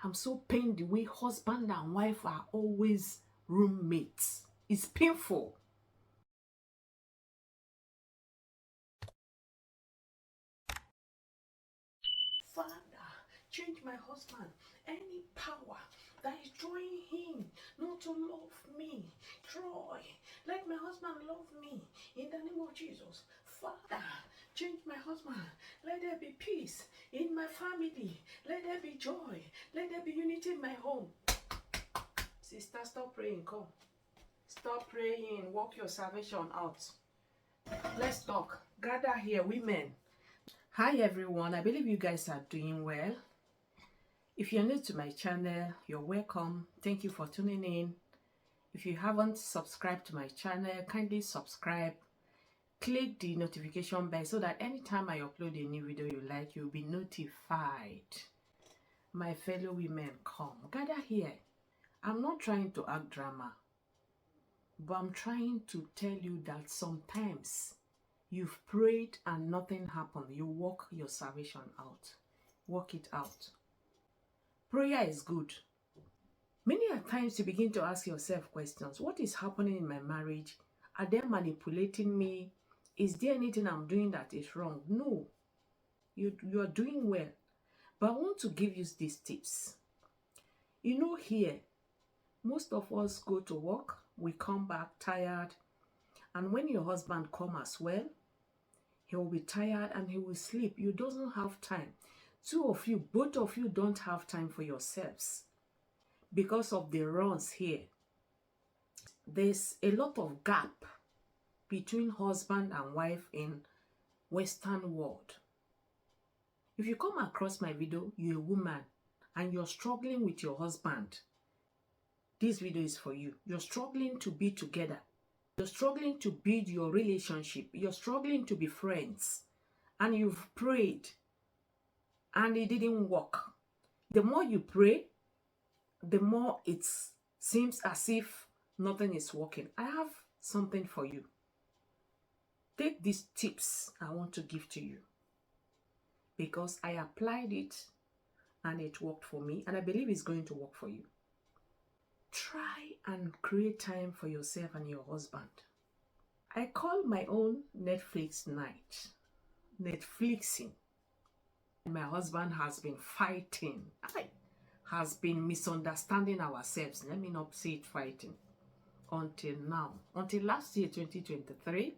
I'm so pained the way husband and wife are always roommates. It's painful. Father, change my husband. Any power that is drawing him not to love me, Troy, let my husband love me in the name of Jesus. Father, change my husband. Let there be peace in my family. Let there be joy. Let there be unity in my home. Sister, stop praying. Come. Stop praying. Walk your salvation out. Let's talk. Gather here, women. Hi everyone, I believe you guys are doing well. If you're new to my channel, you're welcome. Thank you for tuning in. If you haven't subscribed to my channel, kindly subscribe. Click the notification bell so that anytime I upload a new video you like, you'll be notified. My fellow women, come, gather here. I'm not trying to act drama, but I'm trying to tell you that sometimes you've prayed and nothing happened. You walk your salvation out. Walk it out. Prayer is good. Many a times you begin to ask yourself questions. What is happening in my marriage? Are they manipulating me? Is there anything I'm doing that is wrong? No. You are doing well. But I want to give you these tips. You know, here, most of us go to work. We come back tired. And when your husband comes as well, he will be tired and he will sleep. You don't have time. Both of you don't have time for yourselves because of the runs here. There's a lot of gap between husband and wife in Western world. If you come across my video, you're a woman and you're struggling with your husband, this video is for you. You're struggling to be together. You're struggling to build your relationship. You're struggling to be friends. And you've prayed and it didn't work. The more you pray, the more it seems as if nothing is working. I have something for you. Take these tips I want to give to you, because I applied it and it worked for me, and I believe it's going to work for you. Try and create time for yourself and your husband. I call my own Netflix night. Netflixing. My husband has been fighting. Has been misunderstanding ourselves. Let me not say it fighting. Until now. Until last year, 2023.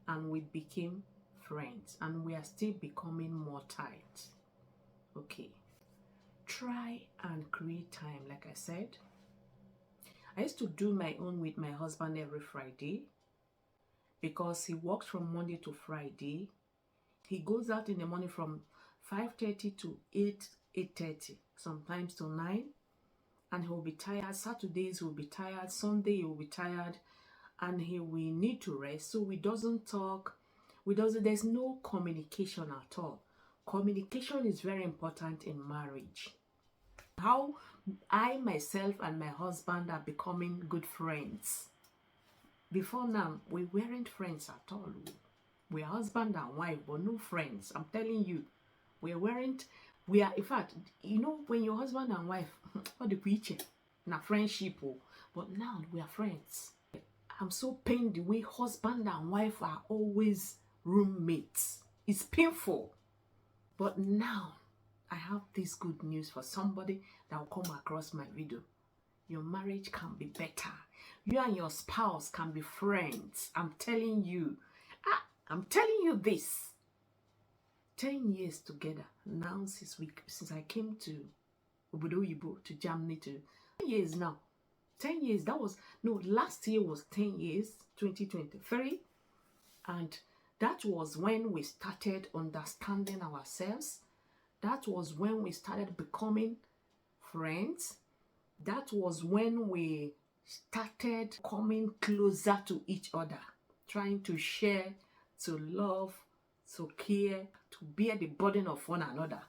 And we became friends. And we are still becoming more tight. Okay. Try and create time, like I said. I used to do my own with my husband every Friday, because he works from Monday to Friday. He goes out in the morning from 5:30 to 8:30, sometimes to 9, and he will be tired. Saturdays he will be tired, Sunday he will be tired, and he will need to rest. So we doesn't talk, there's no communication at all. Communication is very important in marriage. How I myself and my husband are becoming good friends. Before now, we weren't friends at all. We are husband and wife, but no friends. I'm telling you, we are, in fact, you know, when you're husband and wife, what the preacher, na friendship, but now we are friends. I'm so pained the way husband and wife are always roommates. It's painful. But now, I have this good news for somebody that will come across my video. Your marriage can be better. You and your spouse can be friends. I'm telling you. I'm telling you this. 10 years together. Now since I came to Obodo Oyibo, to Germany, to 10 years now. 10 years. Last year was 10 years, 2023. And that was when we started understanding ourselves. That was when we started becoming friends. That was when we started coming closer to each other, trying to share, to love, to care, to bear the burden of one another.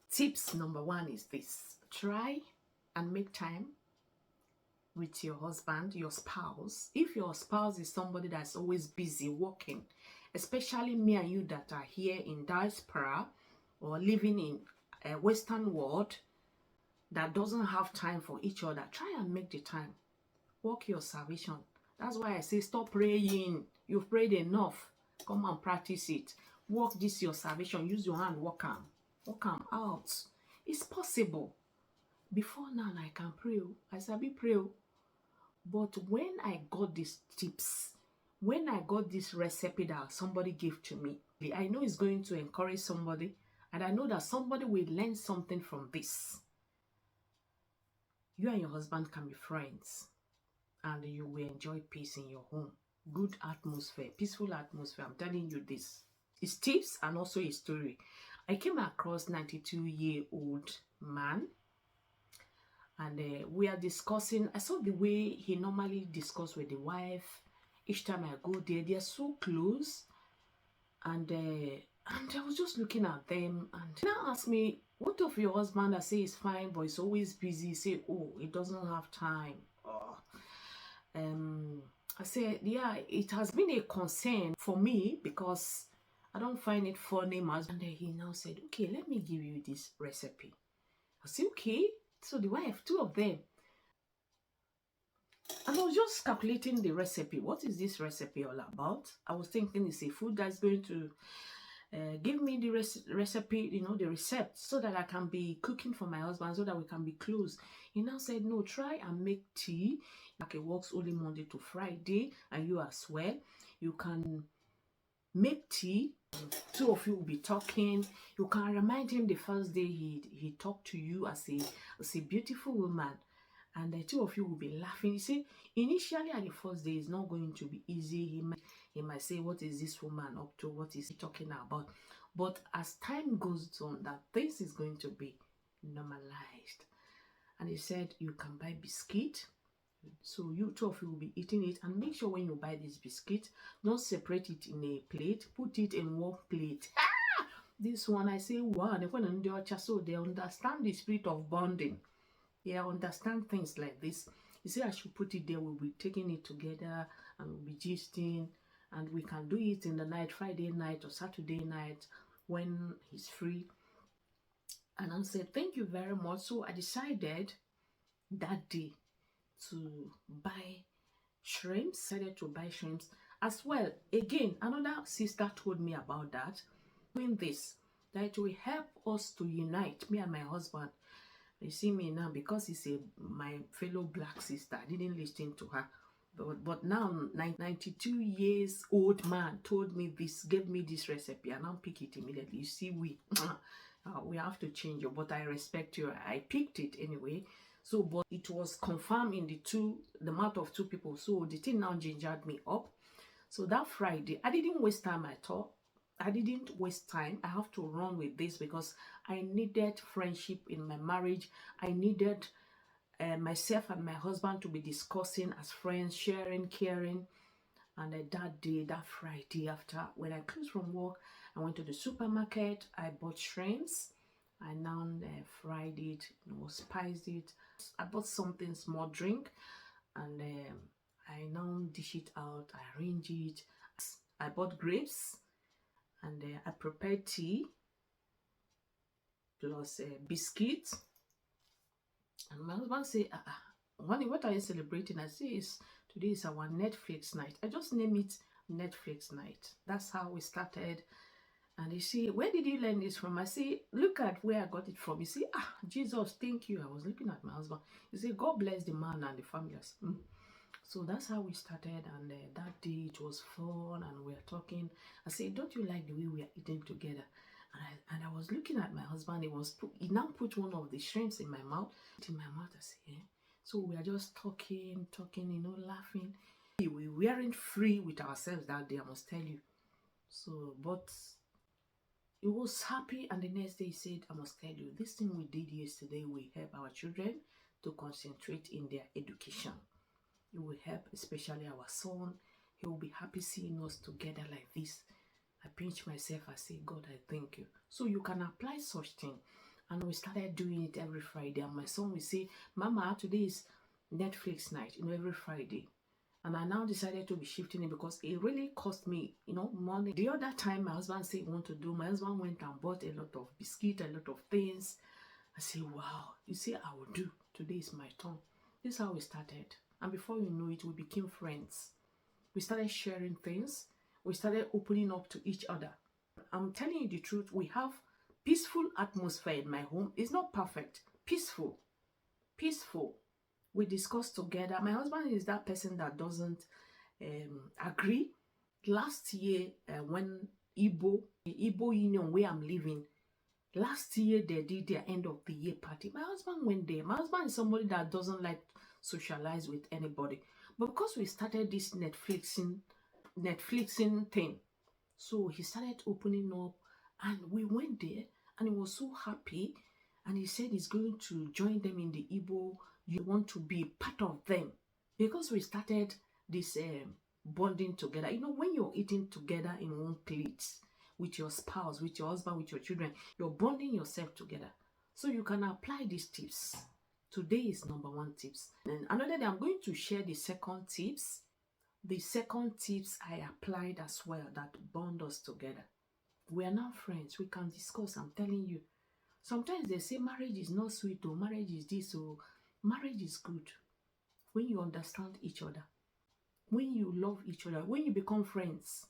Tips number 1 is this. Try and make time with your husband, your spouse. If your spouse is somebody that's always busy working, especially me and you that are here in diaspora or living in a Western world, that doesn't have time for each other, try and make the time. Work your salvation. That's why I say stop praying. You've prayed enough. Come and practice it. Work this your salvation. Use your hand. Work them. Work them out. It's possible. Before now, I can pray. I sabi pray. But when I got these tips, when I got this recipe that somebody gave to me, I know it's going to encourage somebody, and I know that somebody will learn something from this. You and your husband can be friends, and you will enjoy peace in your home. Good atmosphere, peaceful atmosphere. I'm telling you this. It's tips and also a story. I came across 92-year-old man, and we are discussing. I saw the way he normally discuss with the wife. Each time I go there, they are so close, and I was just looking at them, and he now asked me, what of your husband? I say he's fine, but he's always busy. He say, oh, he doesn't have time. Oh. I said, yeah, it has been a concern for me because I don't find it funny much. And then he now said, okay, let me give you this recipe. I said, okay. So the wife, two of them. And I was just calculating the recipe. What is this recipe all about? I was thinking it's a food that's going to give me the recipe, you know, the recipe, so that I can be cooking for my husband, so that we can be close. He now said, no, try and make tea. Like it works only Monday to Friday, and you as well. You can make tea. Two of you will be talking. You can remind him the first day he talked to you as a beautiful woman. And the two of you will be laughing. You see, initially at the first day, it's not going to be easy. He might say, what is this woman up to? What is he talking about? But as time goes on, that this is going to be normalized. And he said, you can buy biscuit. So you two of you will be eating it. And make sure when you buy this biscuit, don't separate it in a plate. Put it in one plate. This one, I say, wow. So they understand the spirit of bonding. Yeah, understand things like this. You see, I should put it there. We'll be taking it together and we'll be gisting, and we can do it in the night, Friday night or Saturday night when he's free. And I said, thank you very much. So I decided that day to buy shrimps. Decided to buy shrimps as well. Again, another sister told me about that. Doing this, that it will help us to unite, me and my husband. You see me now, because he's my fellow black sister, I didn't listen to her. But now, 92 years old man told me this, gave me this recipe, and I'll pick it immediately. You see, we have to change it, but I respect you. I picked it anyway. So, but it was confirmed in the mouth of two people. So the thing now gingered me up. So that Friday, I didn't waste time at all. I didn't waste time. I have to run with this because I needed friendship in my marriage. I needed myself and my husband to be discussing as friends, sharing, caring. And that day, that Friday after, when I closed from work, I went to the supermarket. I bought shrimps. I now fried it, spiced it. I bought something small drink, and I now dish it out. I arrange it. I bought grapes. And I prepared tea plus biscuits. And my husband said, honey, what are you celebrating? I say, today is our Netflix night. I just name it Netflix night. That's how we started. And he say, where did you learn this from? I say, look at where I got it from. He say, Jesus, thank you. I was looking at my husband. He say, God bless the man and the family. So that's how we started, and that day it was fun, and we were talking. I said, don't you like the way we are eating together? And I was looking at my husband. He now put one of the shrimps in my mouth. I said, yeah. So we are just talking, laughing. We weren't free with ourselves that day, I must tell you. So, but he was happy, and the next day he said, I must tell you, this thing we did yesterday will help our children to concentrate in their education. It will help, especially our son. He will be happy seeing us together like this. I pinch myself. I say, God, I thank you. So you can apply such thing. And we started doing it every Friday. And my son will say, Mama, today is Netflix night, every Friday. And I now decided to be shifting it because it really cost me, money. The other time my husband said he wanted to do, my husband went and bought a lot of biscuit, a lot of things. I say, wow, you see, I will do. Today is my turn. This is how we started. And before you know it, we became friends. We started sharing things. We started opening up to each other. I'm telling you the truth. We have peaceful atmosphere in my home. It's not perfect. Peaceful. Peaceful. We discuss together. My husband is that person that doesn't agree. Last year, when the Igbo Union where I'm living, last year they did their end of the year party. My husband went there. My husband is somebody that doesn't like socialize with anybody. But because we started this Netflixing thing, so he started opening up and we went there and he was so happy and he said he's going to join them in the Igbo. You want to be part of them because we started this bonding together. You know, when you're eating together in one plate with your spouse, with your husband, with your children, you're bonding yourself together. So you can apply these tips. Today is number 1 tips. And another day I'm going to share the second tips. The second tips I applied as well that bond us together. We are now friends. We can discuss. I'm telling you. Sometimes they say marriage is not sweet or marriage is this or marriage is good when you understand each other, when you love each other, when you become friends.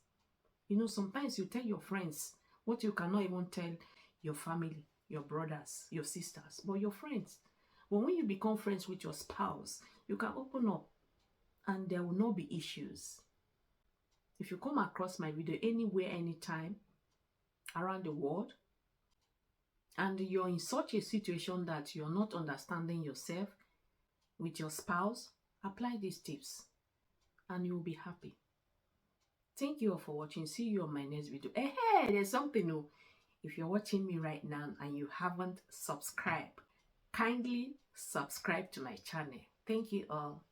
You know, sometimes you tell your friends what you cannot even tell your family, your brothers, your sisters, but your friends. But when you become friends with your spouse, you can open up and there will not be issues. If you come across my video anywhere, anytime, around the world, and you're in such a situation that you're not understanding yourself with your spouse, apply these tips and you'll be happy. Thank you all for watching. See you on my next video. Hey, there's something new. If you're watching me right now and you haven't subscribed, kindly subscribe to my channel. Thank you all.